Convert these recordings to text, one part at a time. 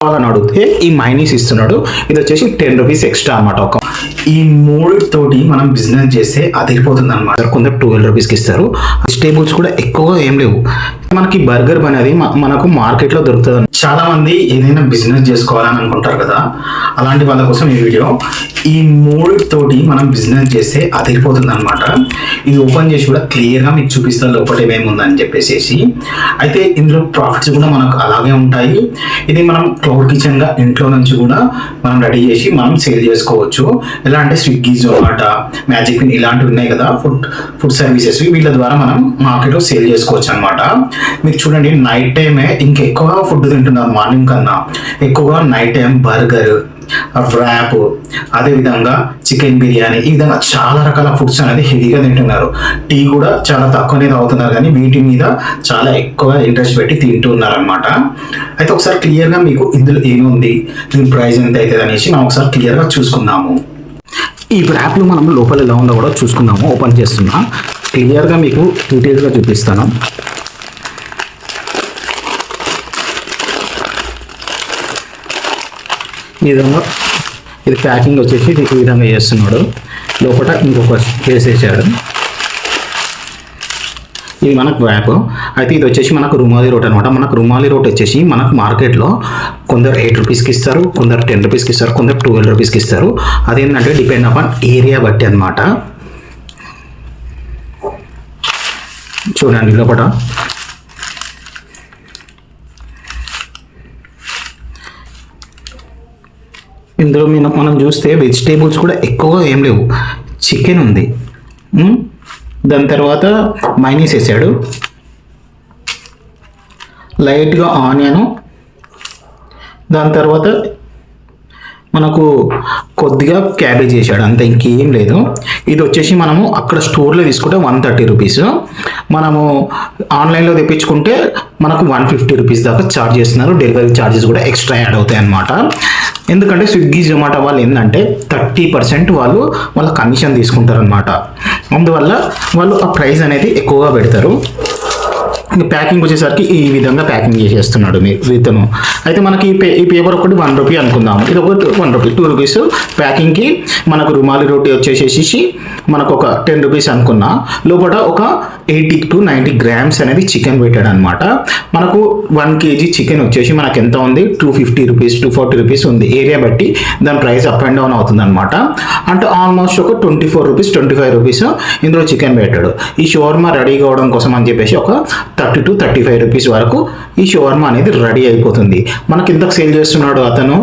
కావాలని అడిగితే ఈ మైనీస్ ఇస్తున్నాడు. ఇది వచ్చేసి 10 రూపీస్ ఎక్స్ట్రా అనమాట. ఈ మూడుతోటి మనం బిజినెస్ చేస్తే అదిరిపోతుంది అనమాట. కొందరు 12 రూపీస్కి ఇస్తారు. వెజిటేబుల్స్ కూడా ఎక్కువగా ఏం లేవు. మనకి బర్గర్ బన్ అనేది మనకు మార్కెట్లో దొరుకుతుంది. చాలా మంది ఏదైనా బిజినెస్ చేసుకోవాలని అనుకుంటారు కదా, అలాంటి వాళ్ళ కోసం ఈ వీడియో. ఈ మూడుతోటి మనం బిజినెస్ చేస్తే అదిరిపోతుంది అనమాట. ఇది ఓపెన్ చేసి కూడా క్లియర్గా మీకు చూపిస్తాను లోపల ఏమేముందని చెప్పేసి. అయితే ఇందులో ప్రాఫిట్స్ కూడా మనకు అలాగే ఉంటాయి. ఇది మనం క్లౌడ్ కిచెన్గా ఇంట్లో నుంచి కూడా మనం రెడీ చేసి మనం సేల్ చేసుకోవచ్చు. ఎలా అంటే స్విగ్గీ, జొమాటో, మ్యాజిక్ పిన్ ఇలాంటివి ఉన్నాయి కదా, ఫుడ్ సర్వీసెస్, వీళ్ళ ద్వారా మనం మార్కెట్లో సేల్ చేసుకోవచ్చు అనమాట. మీరు చూడండి, నైట్ టైమే ఇంకెక్కువగా ఫుడ్ తింటున్నారు. మార్నింగ్ కన్నా ఎక్కువగా నైట్ టైం బర్గర్, ర్యాప్, అదేవిధంగా చికెన్ బిర్యానీ, ఈ విధంగా చాలా రకాల ఫుడ్స్ అనేది హెవీగా తింటున్నారు. టీ కూడా చాలా తక్కువనే తాగుతున్నారు, కానీ వీటి మీద చాలా ఎక్కువ ఇంట్రెస్ట్ పెట్టి తింటున్నారు అనమాట. అయితే ఒకసారి క్లియర్గా మీకు ఇందులో ఏముంది, దీని ప్రైస్ ఎంత అవుతుంది అనేసి మనం ఒకసారి క్లియర్గా చూసుకుందాము. ఈ ర్యాప్లో మనం లోపల ఎలా ఉందో కూడా చూసుకుందాము. ఓపెన్ చేస్తున్నా, క్లియర్గా మీకు డీటెయిల్గా చూపిస్తాను. ఈ విధంగా ఇది ప్యాకింగ్ వచ్చేసి ఈ విధంగా చేస్తున్నాడు. లోపల ఇంకొక వేసేసాడు. ఇది మనకు ర్యాప్. అయితే ఇది వచ్చేసి మనకు రుమాలి రోట్ అనమాట. మనకు రుమాలి రోట్ వచ్చేసి మనకు మార్కెట్లో కొందరు 8 రూపీస్కి ఇస్తారు, కొందరు 10 రూపీస్కి ఇస్తారు, కొందరు 12 రూపీస్కి ఇస్తారు. అదేంటంటే డిపెండ్ అపాన్ ఏరియా బట్టి అనమాట. చూడండి లోపల ఇందులో మనం చూస్తే వెజిటేబుల్స్ కూడా ఎక్కువగా ఏం లేవు. చికెన్ ఉంది, దాని తర్వాత మైనీస్ వేసాడు, లైట్గా ఆనియను, దాని తర్వాత మనకు కొద్దిగా క్యాబేజ్ వేసాడు, అంత ఇంకేం లేదు. ఇది వచ్చేసి మనము అక్కడ స్టోర్లో తీసుకుంటే 130 రూపీస్, మనము ఆన్లైన్లో తెప్పించుకుంటే మనకు 150 రూపీస్ దాకా ఛార్జ్ చేస్తున్నారు. డెలివరీ ఛార్జెస్ కూడా ఎక్స్ట్రా యాడ్ అవుతాయి అన్నమాట. ఎందుకంటే స్విగ్గీ, జొమాటో వాళ్ళు ఏంటంటే 30% వాళ్ళు వాళ్ళ కమిషన్ తీసుకుంటారు. అందువల్ల వాళ్ళు ఆ ప్రైస్ అనేది ఎక్కువగా పెడతారు. ప్యాకింగ్ వచ్చేసరికి ఈ విధంగా ప్యాకింగ్ చేసేస్తున్నాడు ఇతను. అయితే మనకి ఈ పేపర్ ఒకటి 1 రూపీ అనుకుందాము, ఇది ఒకటి 1 రూపీ, 2 రూపీస్ ప్యాకింగ్కి. మనకు రుమాలి రోటీ వచ్చేసేసి మనకు ఒక 10 రూపీస్ అనుకున్నా, లోపల ఒక 80 to 90 గ్రామ్స్ అనేది చికెన్ పెట్టాడు అనమాట. మనకు 1 kg చికెన్ వచ్చేసి మనకు ఎంత ఉంది, 250 రూపీస్, 240 రూపీస్ ఉంది. ఏరియా బట్టి దాని ప్రైస్ అప్ అండ్ డౌన్ అవుతుంది అనమాట. అంటే ఆల్మోస్ట్ ఒక 24 రూపీస్, 25 రూపీస్ ఇందులో చికెన్ పెట్టాడు. ఈ షవర్మా రెడీ కావడం కోసం అని చెప్పేసి ఒక 30 to 35 రూపీస్ వరకు ఈ షవర్మా అనేది రెడీ అయిపోతుంది. మనకి ఇంతకు సేల్ చేస్తున్నాడు అతను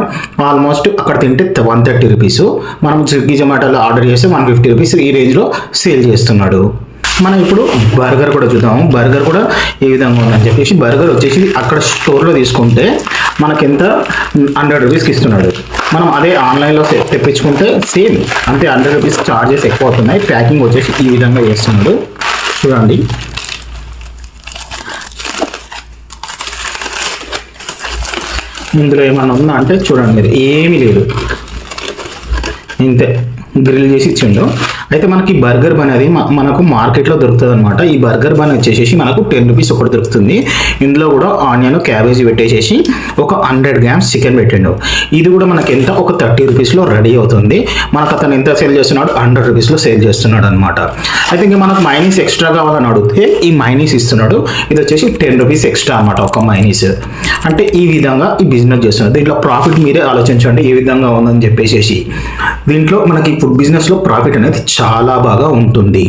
ఆల్మోస్ట్ అక్కడ తింటే 130 రూపీస్, మనం స్విగ్గీ, జొమాటోలో ఆర్డర్ చేస్తే 150 రూపీస్ ఈ రేంజ్లో సేల్ చేస్తున్నాడు. మనం ఇప్పుడు బర్గర్ కూడా చూద్దాము. బర్గర్ కూడా ఏ విధంగా ఉందని చెప్పేసి. బర్గర్ వచ్చేసి అక్కడ స్టోర్లో తీసుకుంటే మనకి ఎంత 100 రూపీస్కి ఇస్తున్నాడు. మనం అదే ఆన్లైన్లో తెప్పించుకుంటే సేమ్ అంతే, 100 రూపీస్ ఛార్జెస్ ఎక్కువ అవుతున్నాయి. ప్యాకింగ్ వచ్చేసి ఈ విధంగా చేస్తున్నాడు. చూడండి, ఇందులో ఏమన్నా ఉందా అంటే చూడండి, మీరు ఏమీ లేదు, ఇంతే గ్రిల్ చేసి ఇచ్చిండు. అయితే మనకి బర్గర్ బన్ అనేది మనకు మార్కెట్లో దొరుకుతుంది అనమాట. ఈ బర్గర్ బన్ వచ్చేసి మనకు 10 రూపీస్ ఒకటి దొరుకుతుంది. ఇందులో కూడా ఆనియన్, క్యాబేజీ పెట్టేసేసి ఒక 100 గ్రామ్స్ చికెన్ పెట్టిండు. ఇది కూడా మనకి ఎంత, ఒక 30 రూపీస్లో రెడీ అవుతుంది. మనకు అతను ఎంత సేల్ చేస్తున్నాడు, 100 రూపీస్లో సేల్ చేస్తున్నాడు అనమాట. అయితే ఇంకా మనకు మైనీస్ ఎక్స్ట్రా కావాలని అడిగితే ఈ మైనీస్ ఇస్తున్నాడు. ఇది వచ్చేసి 10 రూపీస్ ఎక్స్ట్రా అనమాట ఒక మైనీస్. అంటే ఈ విధంగా ఈ బిజినెస్ చేస్తున్నాడు. దీంట్లో ప్రాఫిట్ మీరే ఆలోచించండి ఏ విధంగా ఉందని చెప్పేసి. దీంట్లో మనకి ఫుడ్ బిజినెస్లో ప్రాఫిట్ అనేది చాలా బాగా ఉంటుంది.